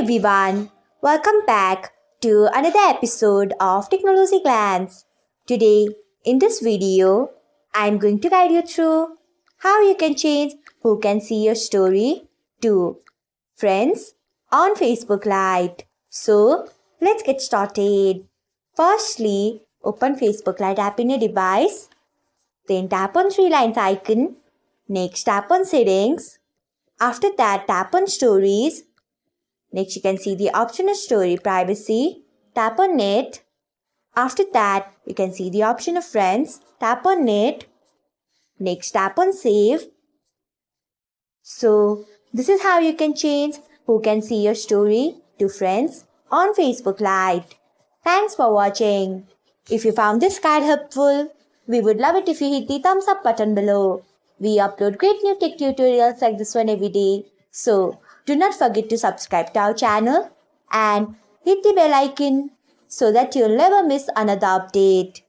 everyone, welcome back to another episode of Technologyglance. Today, in this video, I'm going to guide you through how you can change who can see your story to friends on Facebook Lite. So, let's get started. Firstly, open Facebook Lite app in your device. Then tap on three lines icon. Next, tap on settings. After that, tap on stories. Next, you can see the option of story privacy. Tap on it. After that, you can see the option of friends. Tap on it. Next, tap on save. So, this is how you can change who can see your story to friends on Facebook Lite. Thanks for watching. If you found this guide helpful, we would love it if you hit the thumbs up button below. We upload great new tech tutorials like this one every day. So, do not forget to subscribe to our channel and hit the bell icon so that you'll never miss another update.